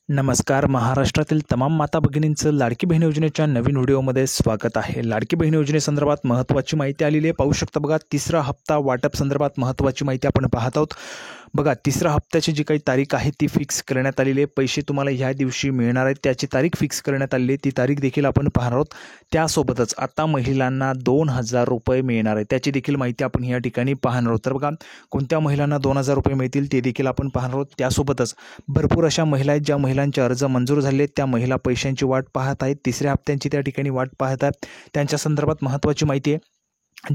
नमस्कार. महाराष्ट्रातील तमाम माता भगिनींचं लाडकी बहीण योजनेच्या नवीन व्हिडिओमध्ये स्वागत आहे. लाडकी बहीण योजनेसंदर्भात महत्त्वाची माहिती आलेली आहे. पाहू शकता बघा, तिसरा हप्ता वाटप संदर्भात महत्त्वाची माहिती आपण पाहत आहोत. बघा, तिसरा हप्त्याची जी काही तारीख आहे ती फिक्स करण्यात आलेली आहे. पैसे तुम्हाला ह्या दिवशी मिळणार आहेत त्याची तारीख फिक्स करण्यात आलेली आहे. ती तारीख देखील आपण पाहणार आहोत. त्यासोबतच आता महिलांना 2,000 रुपये मिळणार आहे त्याची देखील माहिती आपण या ठिकाणी पाहणार आहोत. तर बघा, कोणत्या महिलांना 2,000 रुपये मिळतील ते देखील आपण पाहणार आहोत. त्यासोबतच भरपूर अशा महिला आहेत ज्या महिलांचे अर्ज मंजूर झाले आहेत, त्या महिला पैशांची वाट पाहत आहेत, तिसऱ्या हप्त्यांची त्या ठिकाणी वाट पाहत आहेत. त्यांच्या संदर्भात महत्त्वाची माहिती आहे.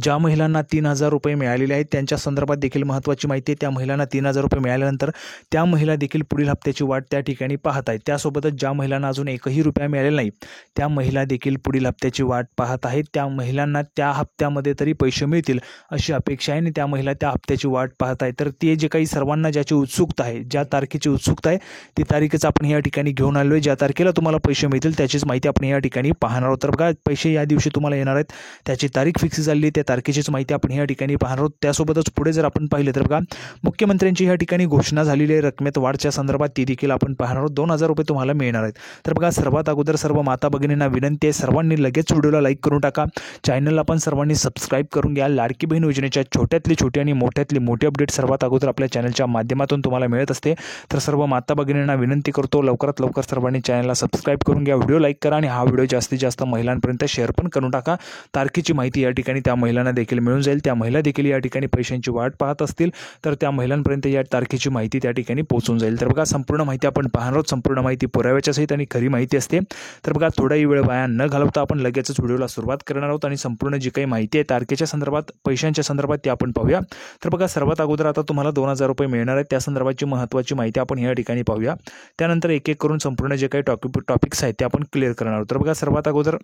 ज्या महिलांना 3,000 रुपये मिळालेले आहेत त्यांच्या संदर्भात देखील महत्त्वाची माहिती आहे. त्या महिलांना 3,000 रुपये मिळाल्यानंतर त्या महिला देखील पुढील हप्त्याची वाट त्या ठिकाणी पाहत आहेत. त्यासोबतच ज्या महिलांना अजून एकही रुपया मिळालेला नाही त्या महिला देखील पुढील हप्त्याची वाट पाहत आहेत. त्या महिलांना त्या हप्त्यामध्ये तरी पैसे मिळतील अशी अपेक्षा आहे आणि त्या महिला त्या हप्त्याची वाट पाहत आहेत. तर ते जे काही सर्वांना ज्याची उत्सुकता आहे, ज्या तारखेची उत्सुकता आहे ती तारीखच आपण या ठिकाणी घेऊन आलो आहे. ज्या तारखेला तुम्हाला पैसे मिळतील त्याचीच माहिती आपण या ठिकाणी पाहणार आहोत. तर बघा, पैसे या दिवशी तुम्हाला येणार आहेत त्याची तारीख फिक्स झाली, त्या तारखेचीच माहिती आपण या ठिकाणी पाहणार आहोत. त्यासोबतच पुढे जर आपण पाहिलं तर बघा, मुख्यमंत्र्यांची या ठिकाणी घोषणा झालेली आहे रकमेत वाढच्या संदर्भात, ती देखील आपण पाहणार आहोत. 2,000 रुपये तुम्हाला मिळणार आहेत. तर बघा, सर्वात अगोदर सर्व माता भगिनींना विनंती आहे, सर्वांनी लगेच व्हिडिओला लाईक करून टाका. चॅनलला पण सर्वांनी सबस्क्राईब करून घ्या. लाडकी बहीण योजनेच्या छोट्यातली छोटी आणि मोठ्यातली मोठी अपडेट सर्वात अगोदर आपल्या चॅनलच्या माध्यमातून तुम्हाला मिळत असते. तर सर्व माता भगिनींना विनंती करतो, लवकरात लवकर सर्वांनी चॅनलला सबस्क्राईब करून घ्या, व्हिडिओ लाईक करा आणि हा व्हिडिओ जास्तीत जास्त महिलांपर्यंत शेअर पण करून टाका. तारखेची माहिती या ठिकाणी त्या महिलांना देखील मिळून जाईल. त्या महिला देखील या ठिकाणी पैशांची वाट पाहत असतील तर त्या महिलांपर्यंत या तारखेची माहिती त्या ठिकाणी पोहोचून जाईल. तर बघा, संपूर्ण माहिती आपण पाहणार आहोत. संपूर्ण माहिती पुराव्याच्या सहित आणि खरी माहिती असते. तर बघा, थोडाही वेळ वाया न घालवता आपण लगेचच व्हिडिओला सुरुवात करणार आहोत आणि संपूर्ण जी काही माहिती आहे तारखेच्या संदर्भात, पैशांच्या संदर्भात ती आपण पाहूया. तर बघा, सर्वात अगोदर आता तुम्हाला 2,000 रुपये मिळणार आहेत त्या संदर्भाची महत्त्वाची माहिती आपण या ठिकाणी पाहूया. त्यानंतर एक एक करून संपूर्ण जे काही टॉपिक्स आहेत ते आपण क्लिअर करणार आहोत. तर बघा, सर्वात अगोदर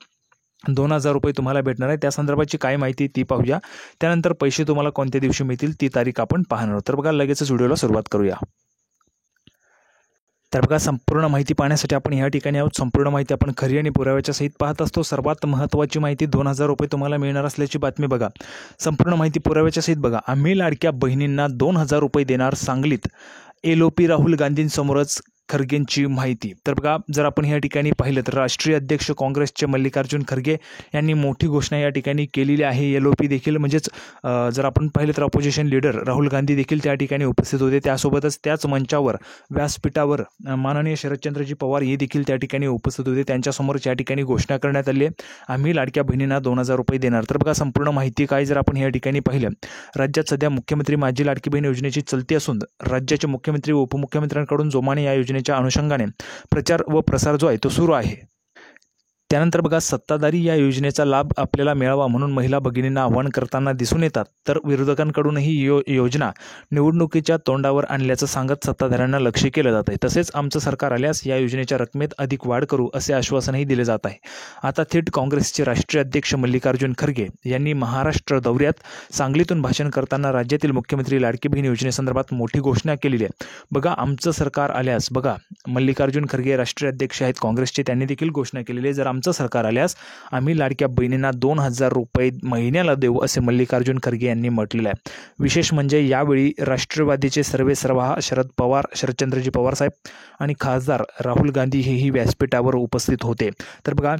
2,000 रुपये तुम्हाला भेटणार आहे त्या संदर्भाची काय माहिती ती पाहूया. त्यानंतर पैसे तुम्हाला कोणत्या दिवशी मिळतील ती तारीख आपण पाहणार आहोत. तर बघा, लगेचच व्हिडिओला सुरुवात करूया. तर बघा, संपूर्ण माहिती पाहण्यासाठी आपण या ठिकाणी आहोत. संपूर्ण माहिती आपण खरी आणि पुराव्याच्या सहित पाहत असतो. सर्वात महत्त्वाची माहिती, 2,000 रुपये तुम्हाला मिळणार असल्याची बातमी. बघा, संपूर्ण माहिती पुराव्याच्या सहित बघा. आम्ही लाडक्या बहिणींना 2,000 रुपये देणार, सांगलीत LOP राहुल गांधींसमोरच खरगेंची माहिती. तर बघा, जर आपण या ठिकाणी पाहिलं तर राष्ट्रीय अध्यक्ष काँग्रेसचे मल्लिकार्जुन खरगे यांनी मोठी घोषणा या ठिकाणी केलेली आहे. LOP देखील म्हणजेच जर आपण पाहिलं तर अपोजिशन लीडर राहुल गांधी देखील त्या ठिकाणी उपस्थित होते. त्यासोबतच त्याच मंचावर, व्यासपीठावर माननीय शरदचंद्रजी पवार हे देखील त्या ठिकाणी उपस्थित होते. त्यांच्यासमोर या ठिकाणी घोषणा करण्यात आली आहे, आम्ही लाडक्या बहिणींना 2,000 रुपये देणार. तर बघा, संपूर्ण माहिती काय जर आपण या ठिकाणी पाहिलं, राज्यात सध्या मुख्यमंत्री माझी लाडकी बहीण योजनेची चलती असून राज्याचे मुख्यमंत्री व उपमुख्यमंत्र्यांकडून जोमाने या योजनेच्या अनुषंगाने प्रचार व प्रसार जो आहे तो सुरू आहे. त्यानंतर बघा, सत्ताधारी या योजनेचा लाभ आपल्याला मिळावा म्हणून महिला भगिनींना आवाहन करताना दिसून येतात, तर विरोधकांकडूनही योजना निवडणुकीच्या तोंडावर आणल्याचं सांगत सत्ताधाऱ्यांना लक्ष्य केलं जात आहे. तसेच आमचं सरकार आल्यास या योजनेच्या रकमेत अधिक वाढ करू असे आश्वासनही दिले जात आहे. आता थेट काँग्रेसचे राष्ट्रीय अध्यक्ष मल्लिकार्जुन खरगे यांनी महाराष्ट्र दौऱ्यात सांगलीतून भाषण करताना राज्यातील मुख्यमंत्री लाडकी बहीण योजनेसंदर्भात मोठी घोषणा केलेली आहे. बघा, आमचं सरकार आल्यास, बघा, मल्लिकार्जुन खरगे राष्ट्रीय अध्यक्ष आहेत काँग्रेसचे, त्यांनी देखील घोषणा केलेली आहे, जर आमचं सरकार आल्यास आम्ही लाडक्या बहिणींना 2,000 रुपये महिन्याला देऊ असे मल्लिकार्जुन खरगे यांनी म्हटलेलं आहे. विशेष म्हणजे यावेळी राष्ट्रवादीचे सर्वेसर्वा शरद पवार, शरदचंद्रजी पवार साहेब आणि खासदार राहुल गांधी हेही व्यासपीठावर उपस्थित होते. तर बघा,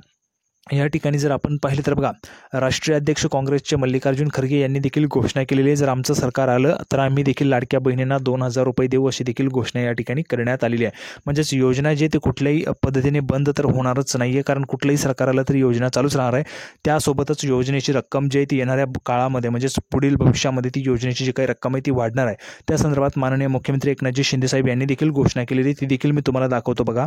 या ठिकाणी जर आपण पाहिलं तर बघा, राष्ट्रीय अध्यक्ष काँग्रेसचे मल्लिकार्जुन खरगे यांनी देखील घोषणा केलेली आहे, जर आमचं सरकार आलं तर आम्ही देखील लाडक्या बहिणींना 2,000 रुपये देऊ अशी देखील घोषणा या ठिकाणी करण्यात आलेली आहे. म्हणजेच योजना जी ते कुठल्याही पद्धतीने बंद तर होणारच नाही आहे, कारण कुठलंही सरकार आलं तरी योजना चालूच राहणार आहे. त्यासोबतच योजनेची रक्कम जी आहे ती येणाऱ्या काळामध्ये म्हणजेच पुढील भविष्यामध्ये ती योजनेची जी काही रक्कम आहे ती वाढणार आहे. त्या संदर्भात माननीय मुख्यमंत्री एकनाथजी शिंदे साहेब यांनी देखील घोषणा केलेली, ती देखील मी तुम्हाला दाखवतो. बघा,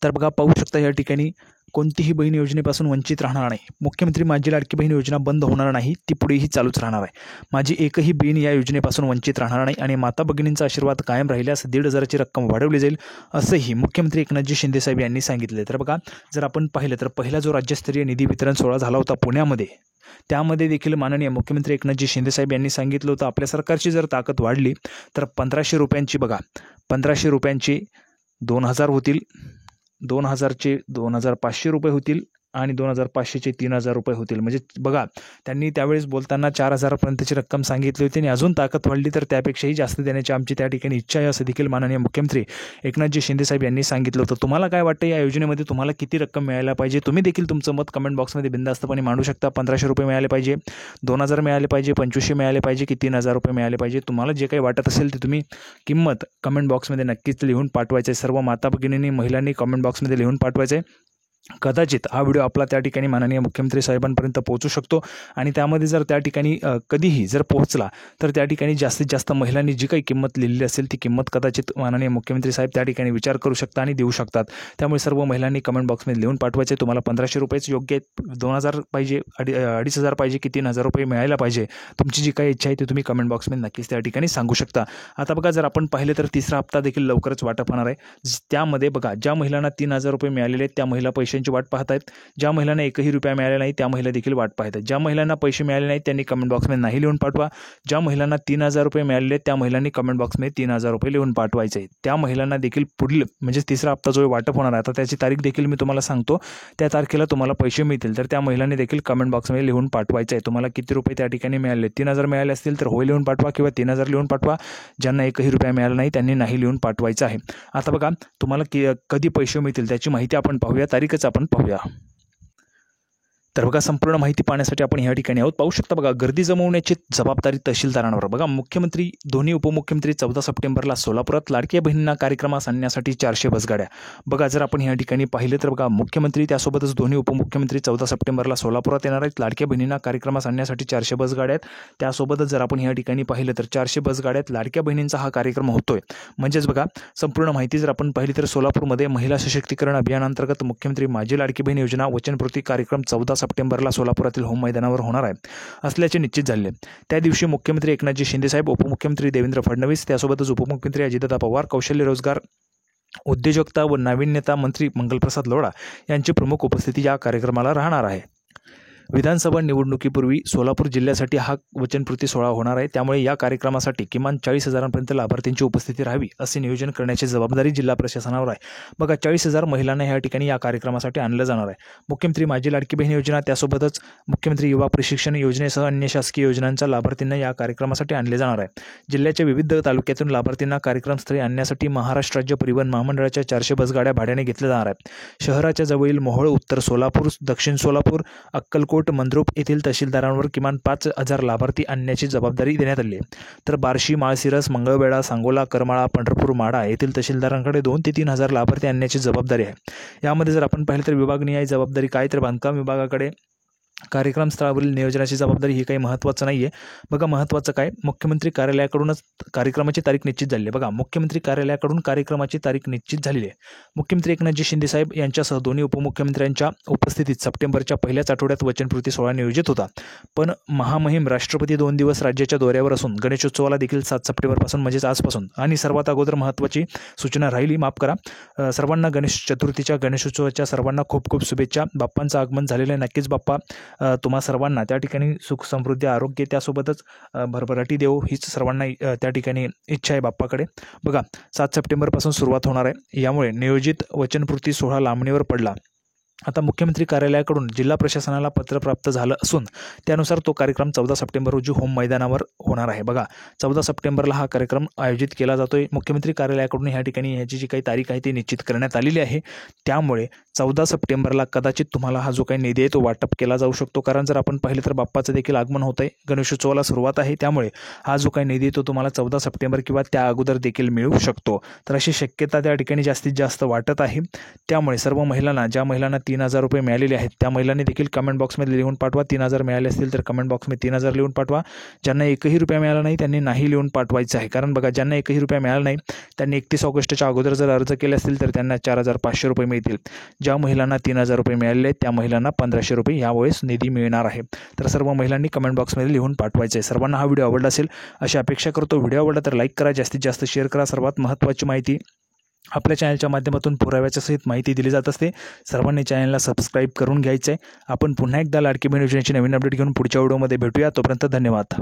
तर बघा, पाहू शकता या ठिकाणी कोणतीही बहीण योजनेपासून वंचित राहणार नाही. मुख्यमंत्री माझी लाडकी बहीण योजना बंद होणार नाही, ती पुढेही चालूच राहणार आहे. माझी एकही बहीण या योजनेपासून वंचित राहणार नाही आणि माता भगिनींचा आशीर्वाद कायम राहिल्यास 1,500ची रक्कम वाढवली जाईल असंही मुख्यमंत्री एकनाथजी शिंदे साहेब यांनी सांगितले. तर बघा, जर आपण पाहिलं तर पहिला जो राज्यस्तरीय निधी वितरण सोहळा झाला होता पुण्यामध्ये, त्यामध्ये देखील माननीय मुख्यमंत्री एकनाथजी शिंदे साहेब यांनी सांगितलं होतं, आपल्या सरकारची जर ताकद वाढली तर 1,500 रुपयांची, बघा, 1,500 रुपयांची 2,000 होतील, 2,000चे 2,500 रुपये होतील आणि 2,500चे 3,000 रुपये होतील. म्हणजे बघा, त्यांनी त्यावेळेस बोलताना 4,000पर्यंतची रक्कम सांगितली होती आणि अजून ताकद वाढली तर त्यापेक्षाही जास्त देण्याची आमची त्या ठिकाणी इच्छा आहे, असं देखील माननीय मुख्यमंत्री एकनाथजी शिंदेसाहेब यांनी सांगितलं होतं. तुम्हाला काय वाटतं या योजनेमध्ये तुम्हाला किती रक्कम मिळायला पाहिजे? तुम्ही देखील तुमचं मत कमेंट बॉक्समध्ये बिनधास्तपणे मांडू शकता. 1,500 रुपये मिळाले पाहिजे, 2,000 मिळाले पाहिजे, 2,500 मिळाले पाहिजे की 3,000 रुपये मिळाले पाहिजे? तुम्हाला जे काही वाटत असेल ते तुम्ही किंमत कमेंट बॉक्समध्ये नक्कीच लिहून पाठवायचं आहे. सर्व माता भगिनींनी, महिलांनी कमेंट बॉक्समध्ये लिहून पाठवायचं आहे. कदाचित हा व्हिडिओ आपला त्या ठिकाणी माननीय मुख्यमंत्री साहेबांपर्यंत पोहोचू शकतो आणि त्यामध्ये जर त्या ठिकाणी कधीही जर पोहोचला तर त्या ठिकाणी जास्तीत जास्त महिलांनी जी काही किंमत लिहिली असेल ती किंमत कदाचित माननीय मुख्यमंत्री साहेब त्या ठिकाणी विचार करू शकता आणि देऊ शकतात. त्यामुळे सर्व महिलांनी कमेंट बॉक्समध्ये लिहून पाठवायचे. तुम्हाला 1,500 रुपयेच योग्य आहेत, 2,000 पाहिजे, 2,500 पाहिजे की 3,000 रुपये मिळायला पाहिजे? तुमची जी काही इच्छा आहे ती तुम्ही कमेंट बॉक्समध्ये नक्कीच त्या ठिकाणी सांगू शकता. आता बघा, जर आपण पाहिलं तर तिसरा हप्ता देखील लवकरच वाटप होणार आहे. त्यामध्ये बघा, ज्या महिलांना 3,000 रुपये मिळालेले आहेत त्या महिला पैशांची वाट पाहत आहेत. ज्या महिलांना एकही रुपया मिळाला नाही त्या महिला देखील वाट पाहत आहेत. ज्या महिलांना पैसे मिळाले नाहीत त्यांनी कमेंट बॉक्समध्ये नाही लिहून पाठवा. ज्या महिलांना 3,000 रुपये मिळालेले त्या महिलांनी कमेंट बॉक्समध्ये 3,000 रुपये लिहून पाठवायचे आहेत. त्या महिलांना देखील पुढील म्हणजे तिसरा हप्ता जो वाटप होणार आहे, आता त्याची तारीख देखील मी तुम्हाला सांगतो. त्या तारखेला तुम्हाला पैसे मिळतील तर त्या महिलांनी देखील कमेंट बॉक्समध्ये लिहून पाठवायचं आहे. तुम्हाला किती रुपये त्या ठिकाणी मिळाले? 3,000 मिळाले असतील तर होय लिहून पाठवा किंवा 3,000 लिहून पाठवा. ज्यांना एकही रुपया मिळाला नाही त्यांनी नाही लिहून पाठवायचं आहे. आता बघा, तुम्हाला कधी पैसे मिळतील त्याची माहिती आपण पाहूया, तारीखच आपण पाहूया. तर बघा, संपूर्ण माहिती पाहण्यासाठी आपण या ठिकाणी आहोत. पाहू शकता बघा, गर्दी जमवण्याची जबाबदारी तहसीलदारांवर. बघा, मुख्यमंत्री, दोन्ही उपमुख्यमंत्री 14 सप्टेंबरला सोलापुरात लाडक्या बहिणींना कार्यक्रमास आणण्यासाठी 400 बसगाड्या. बघा, जर आपण या ठिकाणी पाहिलं तर बघा, मुख्यमंत्री त्यासोबतच दोन्ही उपमुख्यमंत्री 14 सप्टेंबरला सोलापुरात येणार आहेत. लाडक्या बहिणींना कार्यक्रमास आणण्यासाठी 400 बसगाड्या आहेत. त्यासोबतच जर आपण या ठिकाणी पाहिलं तर 400 बसगाड्यात लाडक्या बहिणींचा हा कार्यक्रम होतोय. म्हणजेच बघा, संपूर्ण माहिती जर आपण पाहिली तर सोलापूरमध्ये महिला सशक्तीकरण अभियानांतर्गत मुख्यमंत्री माझी लाडकी बहीण योजना वचनपूर्ती कार्यक्रम 14 सप्टेंबरला सोलापुरातील होम मैदानावर होणार आहे असल्याचे निश्चित झाले. त्या दिवशी मुख्यमंत्री एकनाथजी शिंदेसाहेब, उपमुख्यमंत्री देवेंद्र फडणवीस, त्यासोबतच उपमुख्यमंत्री अजितदादा पवार, कौशल्य रोजगार, उद्योजकता व नाविन्यता मंत्री मंगलप्रसाद लोढा यांची प्रमुख उपस्थिती या कार्यक्रमाला राहणार आहे. विधानसभा निवडणुकीपूर्वी सोलापूर जिल्ह्यासाठी हा वचनपूर्ती सोहळा होणार आहे. त्यामुळे या कार्यक्रमासाठी किमान 40,000पर्यंत लाभार्थींची उपस्थिती राहावी असे नियोजन करण्याची जबाबदारी जिल्हा प्रशासनावर आहे. बघा, 40,000 महिलांना या ठिकाणी या कार्यक्रमासाठी आणलं जाणार आहे. मुख्यमंत्री माझी लाडकी बहीण योजना, त्यासोबतच मुख्यमंत्री युवा प्रशिक्षण योजनेसह अन्य शासकीय योजनांच्या लाभार्थींना या कार्यक्रमासाठी आणले जाणार आहे. जिल्ह्याच्या विविध तालुक्यातून लाभार्थींना कार्यक्रमस्थळी आणण्यासाठी महाराष्ट्र राज्य परिवहन महामंडळाच्या 400 बसगाड्या भाड्याने घेतल्या जाणार आहेत. शहराच्या जवळील मोहोळ, उत्तर सोलापूर, दक्षिण सोलापूर, अक्कलकोट, मंद्रुप येथील तहसीलदारांवर किमान 5,000 लाभार्थी आणण्याची जबाबदारी देण्यात आली आहे. तर बार्शी, माळशिरस, मंगळवेढा, सांगोला, करमाळा, पंढरपूर, माढा येथील तहसीलदारांकडे 2 ते 3,000 लाभार्थी आणण्याची जबाबदारी आहे. यामध्ये जर आपण पाहिलं तर विभागनिहाय जबाबदारी काय, तर बांधकाम विभागाकडे कार्यक्रम स्थळावरील नियोजनाची जबाबदारी. ही काही महत्त्वाचं नाही आहे. बघा, महत्त्वाचं काय, मुख्यमंत्री कार्यालयाकडूनच कार्यक्रमाची तारीख निश्चित झाली आहे. बघा, मुख्यमंत्री कार्यालयाकडून कार्यक्रमाची तारीख निश्चित झालेली आहे. मुख्यमंत्री एकनाथजी शिंदेसाहेब यांच्यासह दोन्ही उपमुख्यमंत्र्यांच्या उपस्थितीत सप्टेंबरच्या पहिल्याच आठवड्यात वचनपूर्ती सोहळा नियोजित होता. पण महामहिम राष्ट्रपती 2 दिवस राज्याच्या दौऱ्यावर असून गणेशोत्सवाला देखील 7 सप्टेंबरपासून म्हणजेच आजपासून आणि सर्वात अगोदर महत्त्वाची सूचना राहिली, माफ करा, सर्वांना गणेश चतुर्थीच्या, गणेशोत्सवाच्या सर्वांना खूप खूप शुभेच्छा. बाप्पांचं आगमन झालेलं आहे. नक्कीच बाप्पा तुम्हा सर्वांना त्या ठिकाणी सुख, समृद्धी, आरोग्य, त्यासोबतच भरभराटी देव हीच सर्वांना त्या ठिकाणी इच्छा आहे बाप्पाकडे. बघा, 7 सप्टेंबरपासून सुरुवात होणार आहे. यामुळे नियोजित वचनपूर्ती सोहळा लांबणीवर पडला. आता मुख्यमंत्री कार्यालयाकडून जिल्हा प्रशासनाला पत्र प्राप्त झालं असून त्यानुसार तो कार्यक्रम 14 सप्टेंबर रोजी होम मैदानावर होणार आहे. बघा, 14 सप्टेंबरला हा कार्यक्रम आयोजित केला जातोय. मुख्यमंत्री कार्यालयाकडून ह्या ठिकाणी ह्याची जी काही तारीख आहे ती निश्चित करण्यात आलेली आहे. त्यामुळे 14 सप्टेंबरला कदाचित तुम्हाला हा जो काही निधी आहे तो वाटप केला जाऊ शकतो. कारण जर आपण पाहिलं तर बाप्पाचं देखील आगमन होत आहे, गणेशोत्सवाला सुरुवात आहे. त्यामुळे हा जो काही निधी तो तुम्हाला 14 सप्टेंबर किंवा त्या अगोदर देखील मिळू शकतो. तर अशी शक्यता त्या ठिकाणी जास्तीत जास्त वाटत आहे. त्यामुळे सर्व महिलांना, ज्या महिलांना 3,000 रुपये मिळालेले आहेत त्या महिलांनी देखील कमेंट बॉक्समध्ये लिहून पाठवा. 3,000 मिळाले असतील तर कमेंट बॉक्समध्ये 3,000 लिहून पाठवा. ज्यांना एकही रुपया मिळाला नाही त्यांनी नाही लिहून पाठवायचं आहे. कारण बघा, ज्यांना एकही रुपया मिळाला नाही त्यांनी 31 ऑगस्टच्या अगोदर जर अर्ज केले असतील तर त्यांना 4,500 रुपये मिळतील. ज्या महिलांना 3,000 रुपये मिळालेले आहेत त्या महिलांना 1,500 रुपये यावेळेस निधी मिळणार आहे. तर सर्व महिलांनी कमेंट बॉक्समध्ये लिहून पाठवायचं आहे. सर्वांना हा व्हिडिओ आवडला असेल अशी अपेक्षा करतो. व्हिडिओ आवडला तर लाईक करा, जास्तीत जास्त शेअर करा. सर्वात महत्त्वाची माहिती आपल्या चॅनलच्या माध्यमातून पुराव्याच्या सहित माहिती दिली जात असते. सर्वांनी चॅनलला सबस्क्राईब करून घ्यायचं आहे. आपण पुन्हा एकदा लाडकी बहीण योजनेची नवीन अपडेट घेऊन पुढच्या व्हिडिओमध्ये भेटूया. तोपर्यंत धन्यवाद.